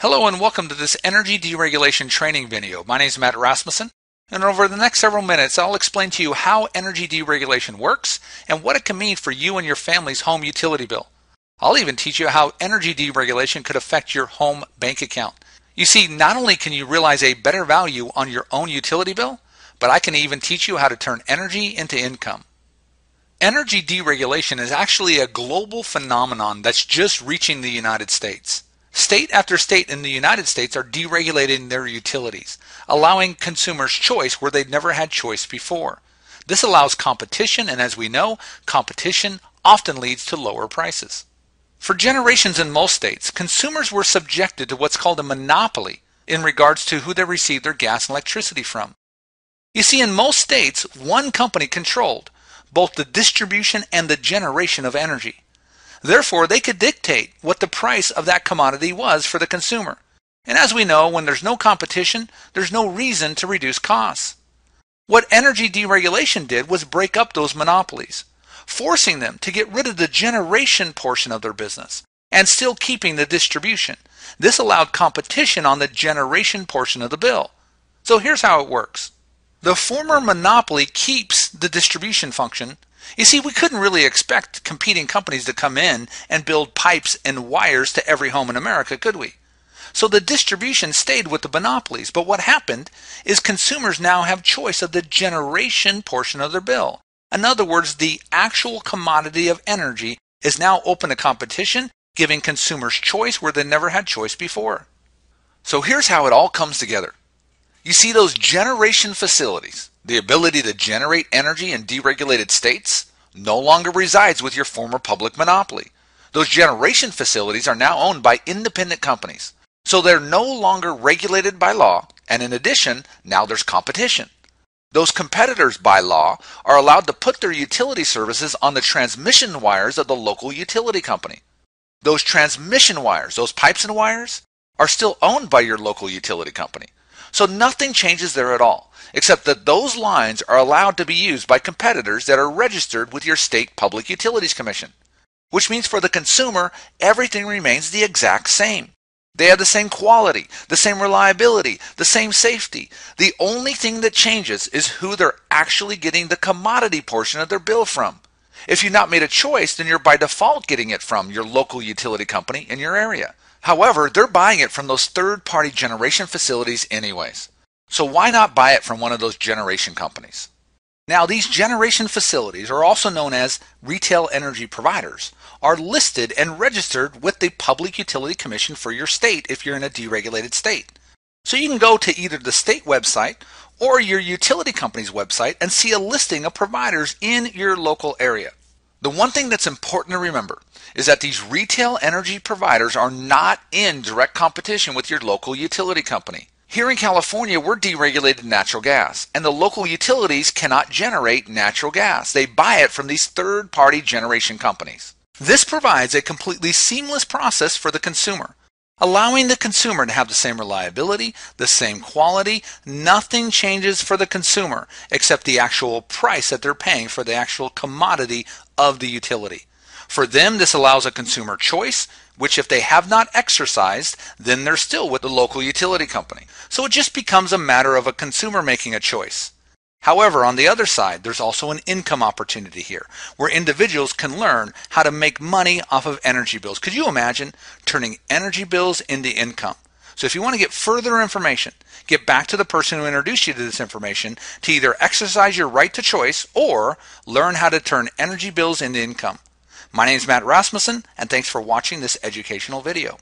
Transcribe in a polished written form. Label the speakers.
Speaker 1: Hello and welcome to this energy deregulation training video. My name is Matt Rasmussen, and over the next several minutes I'll explain to you how energy deregulation works and what it can mean for you and your family's home utility bill. I'll even teach you how energy deregulation could affect your home bank account. You see, not only can you realize a better value on your own utility bill, but I can even teach you how to turn energy into income. Energy deregulation is actually a global phenomenon that's just reaching the United States. State after state in the United States are deregulating their utilities, allowing consumers choice where they've never had choice before. This allows competition, and as we know, competition often leads to lower prices. For generations in most states, consumers were subjected to what's called a monopoly in regards to who they received their gas and electricity from. You see, in most states, one company controlled both the distribution and the generation of energy. Therefore, they could dictate what the price of that commodity was for the consumer. And as we know, when there's no competition, there's no reason to reduce costs. What energy deregulation did was break up those monopolies, forcing them to get rid of the generation portion of their business and still keeping the distribution. This allowed competition on the generation portion of the bill. So here's how it works. The former monopoly keeps the distribution function. You see, we couldn't really expect competing companies to come in and build pipes and wires to every home in America, could we? So the distribution stayed with the monopolies, but what happened is consumers now have choice of the generation portion of their bill. In other words, the actual commodity of energy is now open to competition, giving consumers choice where they never had choice before. So here's how it all comes together. You see those generation facilities, the ability to generate energy in deregulated states, no longer resides with your former public monopoly. Those generation facilities are now owned by independent companies. So they're no longer regulated by law, and in addition, now there's competition. Those competitors by law are allowed to put their utility services on the transmission wires of the local utility company. Those transmission wires, those pipes and wires, are still owned by your local utility company. So nothing changes there at all, except that those lines are allowed to be used by competitors that are registered with your state public utilities commission. Which means for the consumer, everything remains the exact same. They have the same quality, the same reliability, the same safety. The only thing that changes is who they're actually getting the commodity portion of their bill from. If you've not made a choice, then you're by default getting it from your local utility company in your area. However, they're buying it from those third-party generation facilities anyways. So why not buy it from one of those generation companies? Now, these generation facilities are also known as retail energy providers, are listed and registered with the Public Utility Commission for your state if you're in a deregulated state. So you can go to either the state website or your utility company's website and see a listing of providers in your local area. The one thing that's important to remember is that these retail energy providers are not in direct competition with your local utility company. Here in California, we're deregulated natural gas, and the local utilities cannot generate natural gas. They buy it from these third-party generation companies. This provides a completely seamless process for the consumer, allowing the consumer to have the same reliability, the same quality. Nothing changes for the consumer except the actual price that they're paying for the actual commodity of the utility. For them, this allows a consumer choice, which if they have not exercised, then they're still with the local utility company. So it just becomes a matter of a consumer making a choice. However, on the other side, there's also an income opportunity here, where individuals can learn how to make money off of energy bills. Could you imagine turning energy bills into income? So if you want to get further information, get back to the person who introduced you to this information to either exercise your right to choice or learn how to turn energy bills into income. My name is Matt Rasmussen, and thanks for watching this educational video.